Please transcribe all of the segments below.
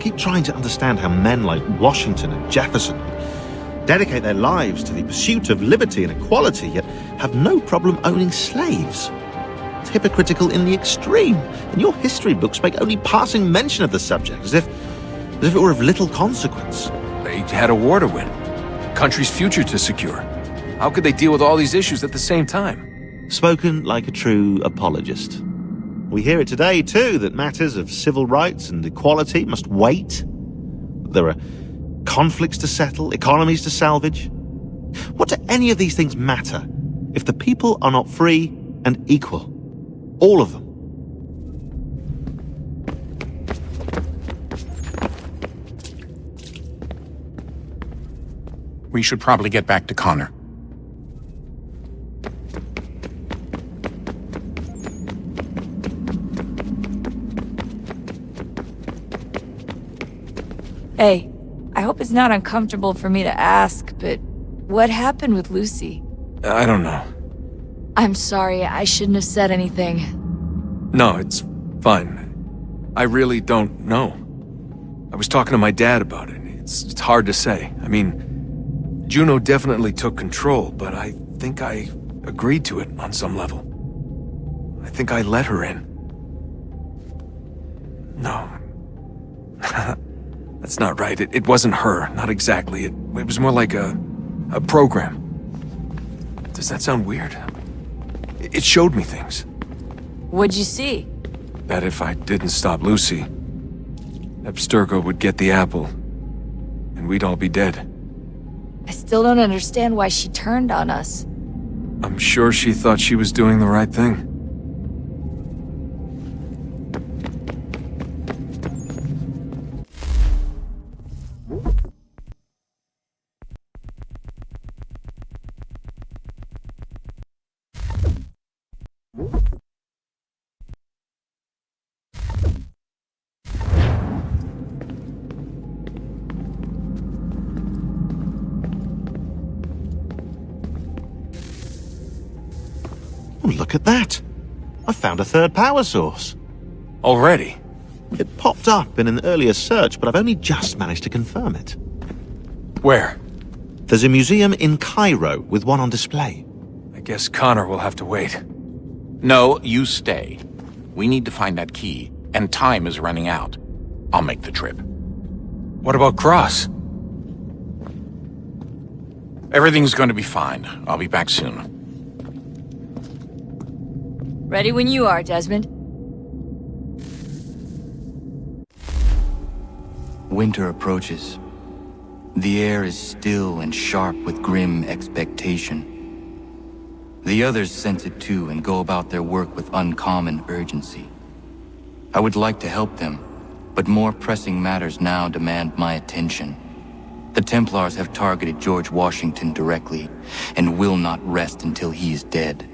keep trying to understand how men like Washington and Jefferson dedicate their lives to the pursuit of liberty and equality, yet have no problem owning slaves. It's hypocritical in the extreme, and your history books make only passing mention of the subject, as if it were of little consequence. They had a war to win, a country's future to secure. How could they deal with all these issues at the same time? Spoken like a true apologist. We hear it today, too, that matters of civil rights and equality must wait. There are conflicts to settle, economies to salvage. What do any of these things matter if the people are not free and equal? All of them. We should probably get back to Connor. Hey, I hope it's not uncomfortable for me to ask, but what happened with Lucy? I don't know. I'm sorry, I shouldn't have said anything. No, it's fine. I really don't know. I was talking to my dad about it. It's hard to say. I mean, Juno definitely took control, but I think I agreed to it on some level. I think I let her in. No. That's not right. It wasn't her. Not exactly. It was more like a program. Does that sound weird? It showed me things. What'd you see? That if I didn't stop Lucy, Abstergo would get the apple, and we'd all be dead. I still don't understand why she turned on us. I'm sure she thought she was doing the right thing. Oh, look at that. I found a third power source. Already? It popped up in an earlier search, but I've only just managed to confirm it. Where? There's a museum in Cairo with one on display. I guess Connor will have to wait. No, you stay. We need to find that key, and time is running out. I'll make the trip. What about Cross? Everything's going to be fine. I'll be back soon. Ready when you are, Desmond. Winter approaches. The air is still and sharp with grim expectation. The others sense it too and go about their work with uncommon urgency. I would like to help them, but more pressing matters now demand my attention. The Templars have targeted George Washington directly, and will not rest until he is dead.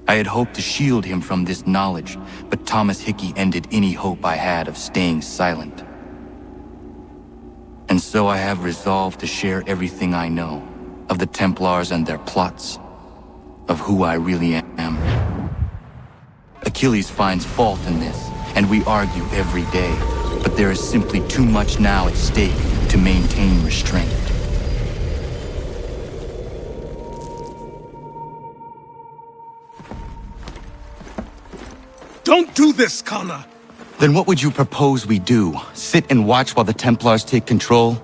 I had hoped to shield him from this knowledge, but Thomas Hickey ended any hope I had of staying silent. And so I have resolved to share everything I know of the Templars and their plots, of who I really am. Achilles finds fault in this, and we argue every day, but there is simply too much now at stake to maintain restraint. Don't do this, Connor! Then what would you propose we do? Sit and watch while the Templars take control?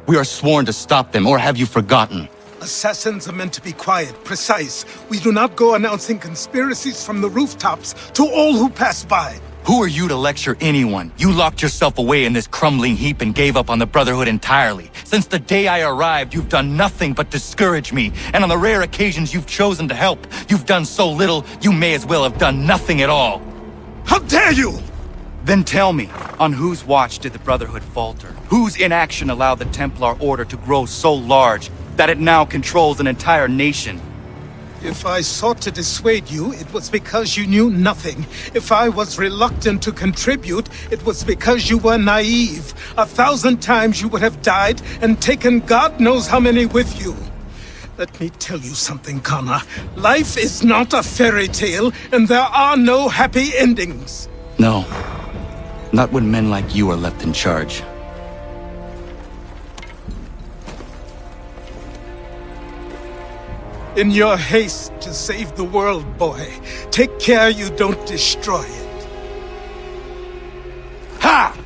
We are sworn to stop them, or have you forgotten? Assassins are meant to be quiet, precise. We do not go announcing conspiracies from the rooftops to all who pass by. Who are you to lecture anyone? You locked yourself away in this crumbling heap and gave up on the Brotherhood entirely. Since the day I arrived, you've done nothing but discourage me. And on the rare occasions you've chosen to help, you've done so little, you may as well have done nothing at all. How dare you! Then tell me, on whose watch did the Brotherhood falter? Whose inaction allowed the Templar Order to grow so large that it now controls an entire nation? If I sought to dissuade you, it was because you knew nothing. If I was reluctant to contribute, it was because you were naive. 1,000 times you would have died and taken God knows how many with you. Let me tell you something, Connor. Life is not a fairy tale, and there are no happy endings. No. Not when men like you are left in charge. In your haste to save the world, boy, take care you don't destroy it. Ha!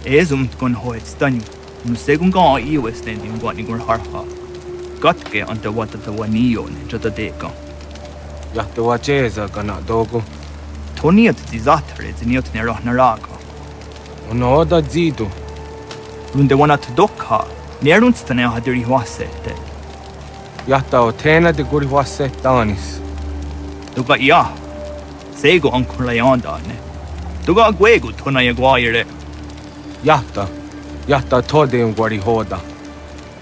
Ezumt gon hoet stanu. Nu segun ga iwe stendin gwani gur harha. Gatke anta wata tawanion jota deka. Jahta wacheza kana dogo. Toniat zizatre ziniot nerah naraga. Ono da zidu. Runde wanat dokha. Nerunstane hadiri wasete. Jahta o tena de guri wasse tanis. Duga ya. Sego ankulayandane. Duga gwegu tona yaguaire. Jahta tode un guari hoda.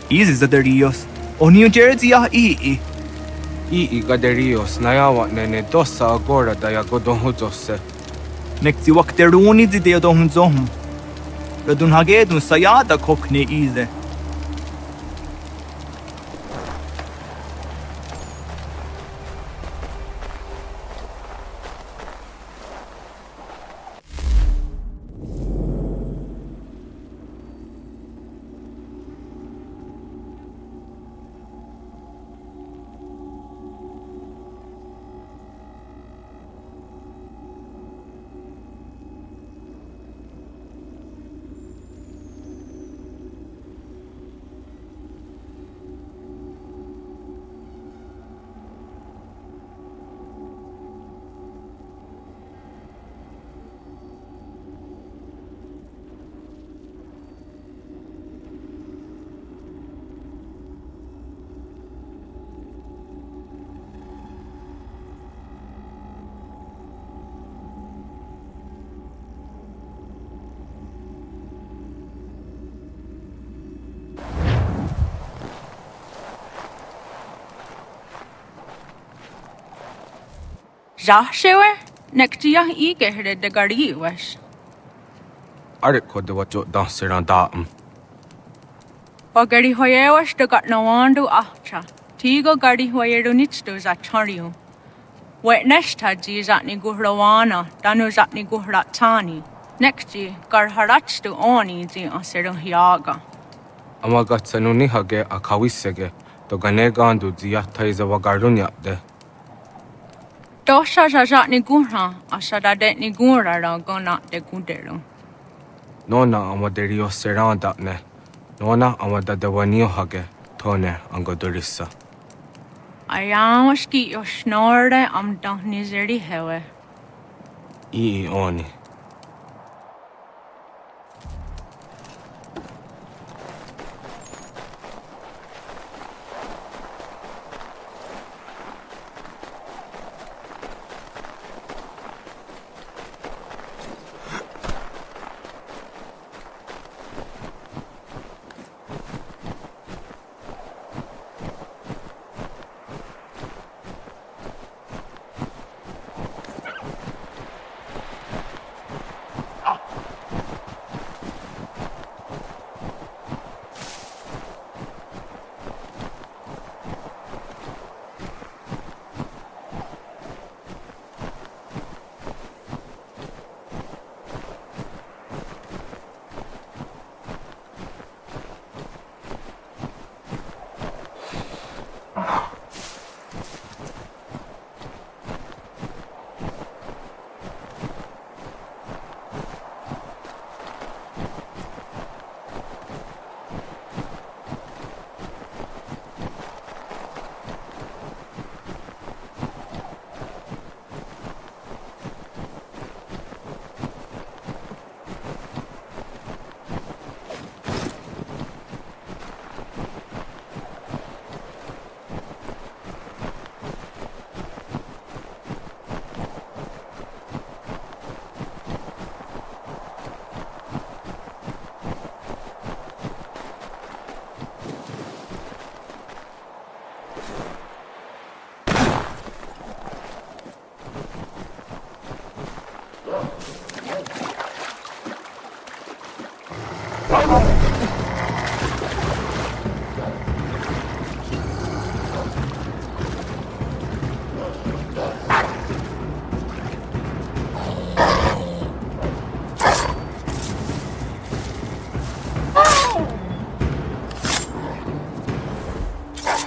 Easy zaderios. O New Jersey ya ii. I gaderios nayawa nene dosa agora da yagodon huzose. Nekti wakteruni zideo don zohum. Radun hagedun sayada kokne ize. Jahshewer, nektia igehre de gariwas. Ariko de wacho danseran daam. Pagari hoyewas de gat nawandu ahcha. Tigo gari hoyeru nitstu za chariu. Wetneshta ji zatni guhrawana, danu zatni guhratani. Nekti gar haratstu oni ji aseru hiaga. Amagatsanu nihage akawisege. To ganegandu ziyahta iza wagarunyapde. Dosha zatni guhra, asada detni gurara gona de gudero. Nona amaderio seranda ne. Nona amadadawanio hage. Tone angodorissa. Ayawaski yoshnorde am dahnizeri hewe. Ii oni.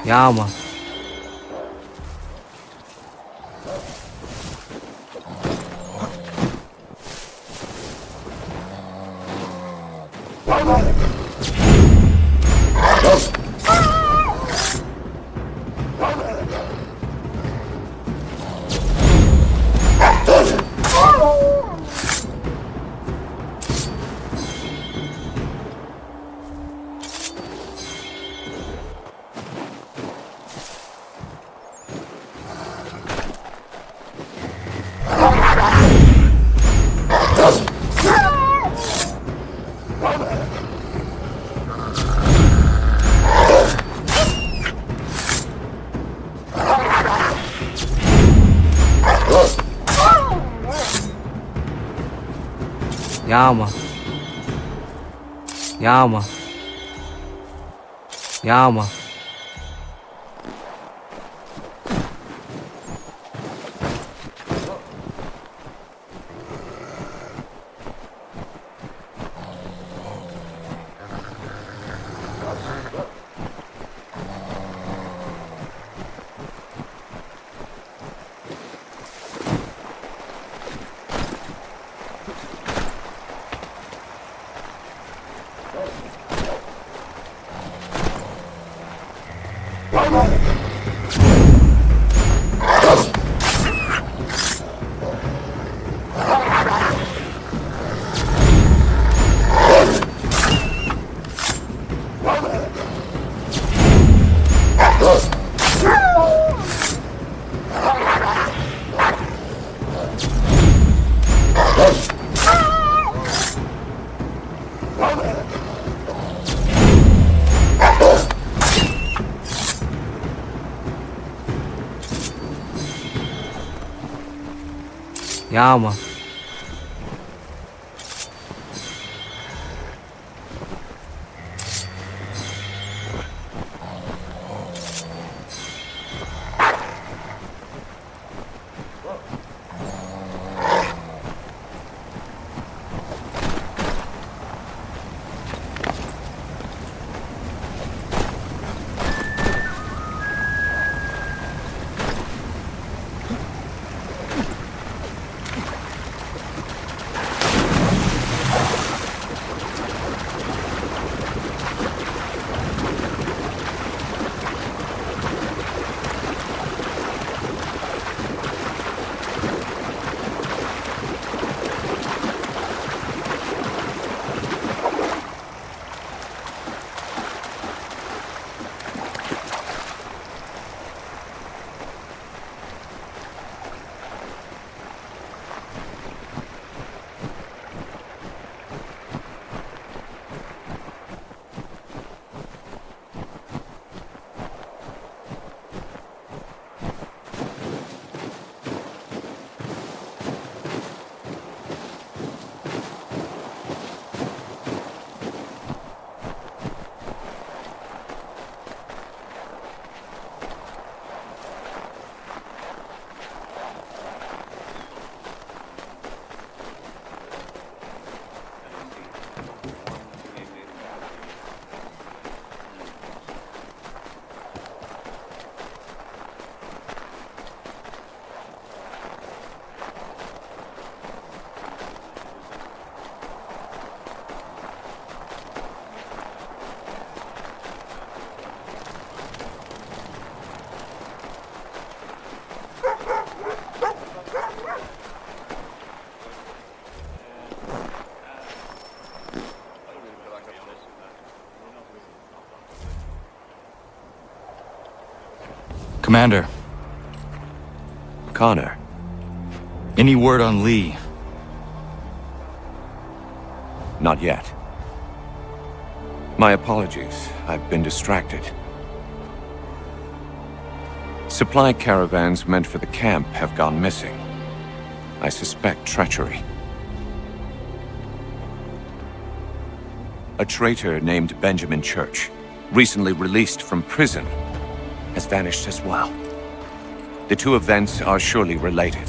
Yama. Yama. Yama. Yama. Yama. Commander, Connor. any word on Lee? Not yet. My apologies. I've been distracted. Supply caravans meant for the camp have gone missing. I suspect treachery. A traitor named Benjamin Church, recently released from prison, has vanished as well. The two events are surely related.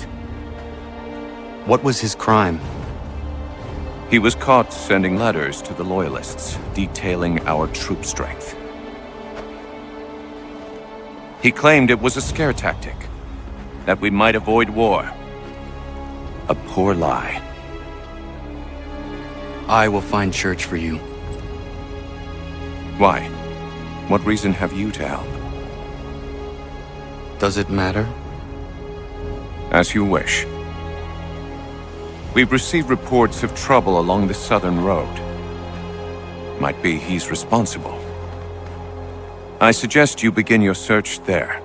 What was his crime? He was caught sending letters to the Loyalists, detailing our troop strength. He claimed it was a scare tactic, that we might avoid war. A poor lie. I will find Church for you. Why? What reason have you to help? Does it matter? As you wish. We've received reports of trouble along the southern road. Might be he's responsible. I suggest you begin your search there.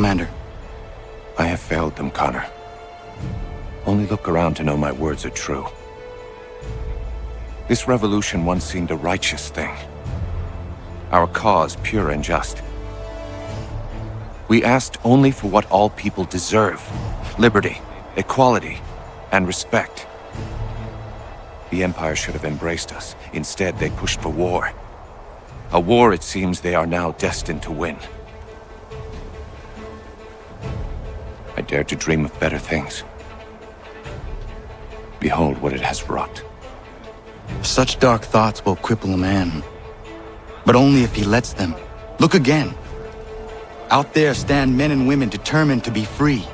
Commander. I have failed them, Connor. Only look around to know my words are true. This revolution once seemed a righteous thing. Our cause pure and just. We asked only for what all people deserve. Liberty, equality, and respect. The Empire should have embraced us. Instead, they pushed for war. A war it seems they are now destined to win. I dared to dream of better things. Behold what it has wrought. Such dark thoughts will cripple a man. But only if he lets them. Look again. Out there stand men and women determined to be free.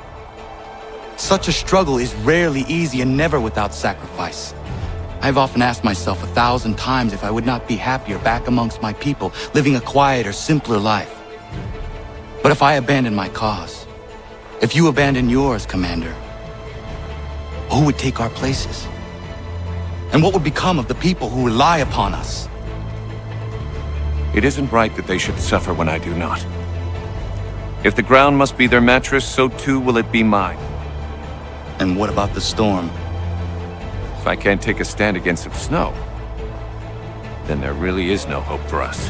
Such a struggle is rarely easy and never without sacrifice. I've often asked myself 1,000 times if I would not be happier back amongst my people, living a quieter, simpler life. But if I abandon my cause, if you abandon yours, Commander, who would take our places? And what would become of the people who rely upon us? It isn't right that they should suffer when I do not. If the ground must be their mattress, so too will it be mine. And what about the storm? If I can't take a stand against some snow, then there really is no hope for us.